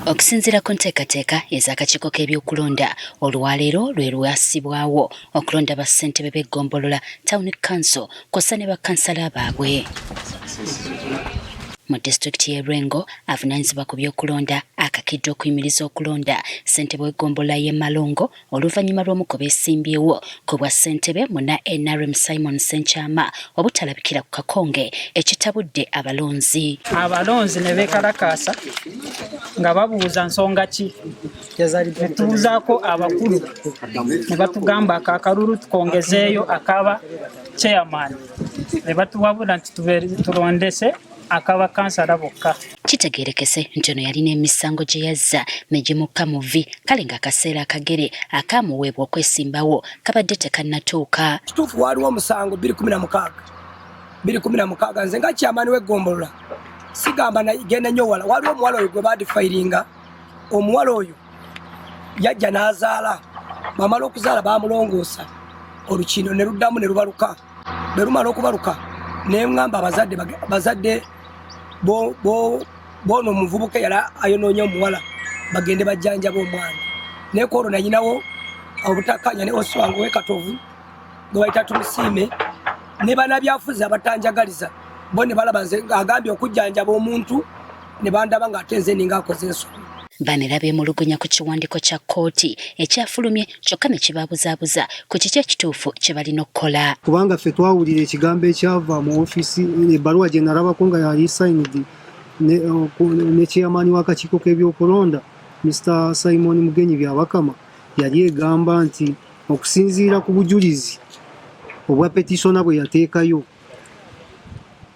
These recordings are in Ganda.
Okusinziira ku nteekateeka ez'akakiiko k'ebyokulonda, olwaleero lwe lwasibwawo okulonda bassentebe b'eggombolola Town Council kw'ossa ne bakansala baabwe. Mu disitulikiti y'e Lwengo, avunaanyizibwa ku byokulonda akakiddwa okuyimiriza okulonda ssentebe w'eggombolola y'e Malongo oluvannyuma lw'omu beesimbyewo ku bwa ssentebe muna NRM Simon Ssenkyama obutalabikira ku kakonge ekitabudde abalonzi. Abalonzi ne beekalakaasa nga babuuza nsonga ki ne tubuuzaako abakulu ne batugamba akalulu tukongezeeyo akaba chairman ne batuwabula nti tulondese akaba kansala bokka. Kitegeerekese nti ono yalina emisango gye yazza megimukka mu vi, kale ng'akaseera akagere akaamuweebwa okwesimbawo kabadde tekannatuuka. Kituufu waaliwo omusango 2016 nze nga kyamaani w'eggombolola sigamba genda nnyo wala, waliwo omuwala oyo gwe baadifayiringa. Omuwala oyo yajja n'azaala, bamala okuzaala baamulongoosa, olukindo ne luddamu ne lubaluka. Bwe lumala okubaluka ne ŋŋamba abazadde bono omuvubuka yala ayonoonye omuwala bagende bajjanjaba omwana. Naye kwolwo nanyinawo obutakkaanya ne Oswango w'Ekatovu gwe bayita tumusiime ne bannabyafuzi abatanjagaliza bo ne balaba nze agambye okujjanjaba omuntu ne bandaba ng'ate nze ninga akoze ensonga. Banera beemulugunya ku kiwandiiko kya kkooti ekyafulumye kyokka ne kibabuzaabuza ku kiki ekituufu kye balina okukola. Kubanga ffe twawulira ekigambo ekyava mu ofiisi, ebbaluwa gye nalabako nga yali sayinidi ne kyeyamaani w'akakiiko k'ebyokulonda Mr. Simon Mugenyi Byabakama yali egamba nti okusinziira ku bujulizi obwa petisona bwe yateekayo,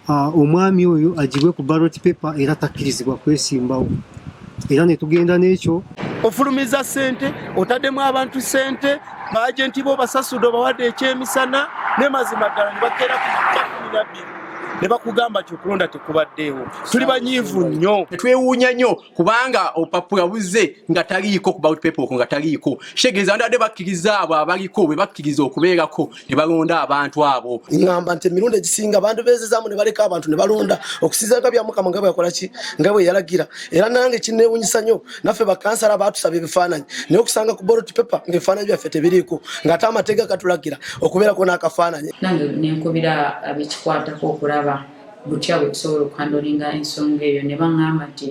omwami oyo agibwe ku ballot paper era takkirizibwa kwesimbawo. Era ne tugenda n'ekyo ofulumiza ssente, otaddemu abantu ssente, baagenti bo basasudde obawadde ekyemisana ne mazima ddala ne bakeera ku 12 ne bakugamba nti okulonda tekubaddeewo. Tuli banyiivu nnyo. Twewuunya nnyo kubanga opapula buze nga taliiko ku ballot paper nga taliiko. Kitegeeza ndadde bakkiriza abo abaliko bwe bakkiriza okubeerako ne balonda abantu abo. Ngamba nti emirundi egisinga abantu beezezaamu ne baleka abantu ne balonda okusinziira nga bya Mukama nga bwe yakola ki nga bwe yalagira. Era nange kinneewuunyisa nnyo naffe bakansala baatusaba ebifaananyi naye okusanga ku ballot paper ng'ebifaananyi byaffe tebiriiko ng'ate amateeka gatulagira okubeerako n'akafaananyi. Nange nenkubira abekikwatako okulaba butya bwe tusobola okuhandolinga ensonga eyo ne baŋŋamba nti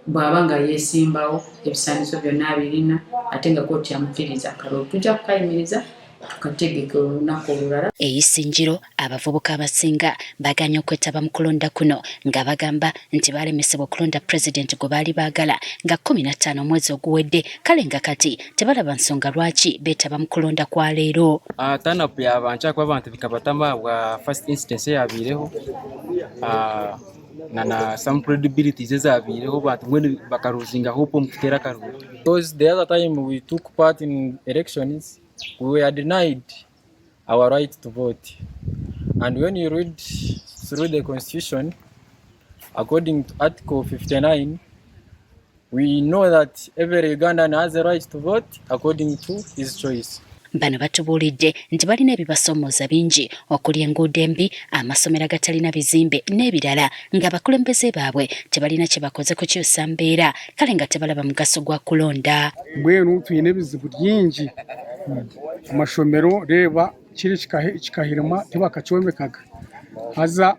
bw'aba nga yeesimbawo ebisaanizo byonna abirina ate nga kkooti yamukkiriza akalulu tujja kukayimiriza tukategeka olunaku olulala. Eisinjiro abavubuka abasinga baganye okwetaba mu kulonda kuno nga bagamba nti balemesebwa okulonda pulezidenti gwe baali baagala nga 15 omwezi oguwedde, kale nga kati tebalaba nsonga lwaki beetaba mu kulonda kwa leero. Tanapu yabankyakwa abantu bikabatama bwa first instance yabiireho na some credibilities ezabiireho bantu mwene bakaruzinga hope mu kuteera kalulu. Because the other time we took part in elections, we were denied our right to vote. And when you read through the Constitution, according to Article 59, we know that every Ugandan has a right to vote according to his choice. Bano batubuulidde nti balina ebibasomooza bingi okuli enguudo embi, amasomero agatalina bizimbe n'ebirala, ng'abakulembeze baabwe tebalina kye bakoze kukyusa mbeera, kale nga tebalaba mugaso gwa kulonda. Mbwenu tuyina ebizibu byingi amashomero reba kiri kikahirima tibakakyomekaga haza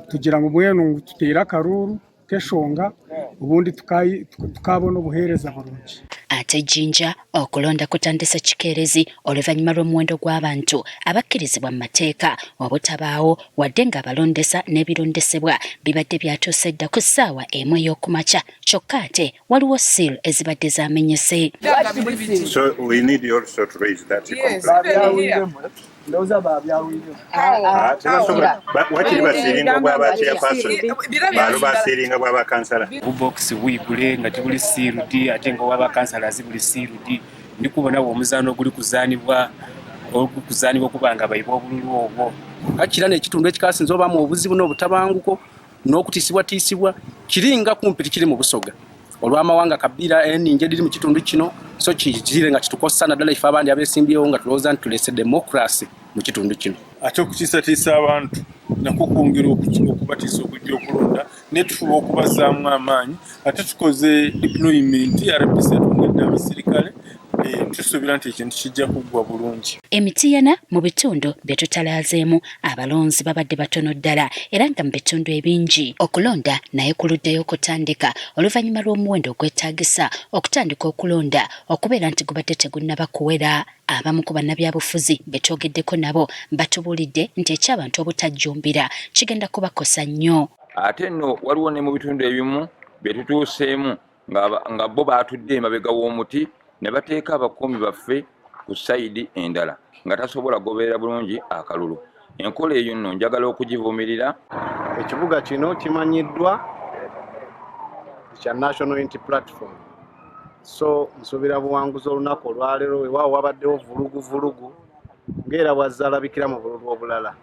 tugira ngo mbwenu tuteera akaruru keshonga ubundi tukabona obuheereza bulungi. Ate Jinja okulonda kutandise kikeerezi oluvannyuma lw'omuwendo gw'abantu abakkirizibwa mu mateeka obutabaawo wadde nga abalondesa n'ebirondesebwa bibadde byatuuse dda ku ssaawa emu ey'okumakya, kyokka ate waliwo seal ezibadde zaamenyese. So we need you also to raise that wakiri basiringa bw'aba chairperson balo basiringa bw'aba kansala Box wigule nga tibuli CRD ate nga waba kansala zibuli CRD ndikubona omuzaano oguli kuzaanibwa kubanga bayiba obululu obwo. Akira n'ekitundu ekikasinze obamu obuzibu n'obutabanguko n'okutiisibwa kiringa kumpi kiri mu Busoga olw'amawanga Kabira eningi ediri mu kitundu kino so kijire nga kitukosa naddala ife abandi abeesimbyewo nga tulowooza nti tulese democracy mu kitundu kino. ate okutiisatiisa abantu nakwo kwongera okubatiisa okujja okulonda ne tufuba okubazaamu amaanyi ate tukoze deployment RPC yatungedde abasirikale tusuubira nti ekintu kijja kuggwa bulungi. Emitiyana mu bitundu bye tutalaazeemu abalonzi babadde batono ddala era nga mu bitundu ebingi okulonda naye kuluddeyo okutandika oluvannyuma lw'omuwendo ogwetaagisa okutandika okulonda okubeera nti gubadde tegunnaba kuwera. Abamu ku bannabyabufuzi be twogeddeko nabo batubuulidde nti eky'abantu obutajjumbira kigenda kubakosa nnyo. Ate nno waliwo ne mu bitundu ebimu bye tutuuseemu nga bo baatudde emabega w'omuti ne bateeka abakuumi baffe ku sayidi endala nga tasobola goberera bulungi akalulu. Enkola eyo nno njagala okugivumirira. Ekibuga kino kimanyiddwa kya National Unity Platform. So nsuubira buwanguzi olunaku olwaleero weewaawo wabaddewo vulugu ng'era bw'azzaalabikira mu bululu obulala.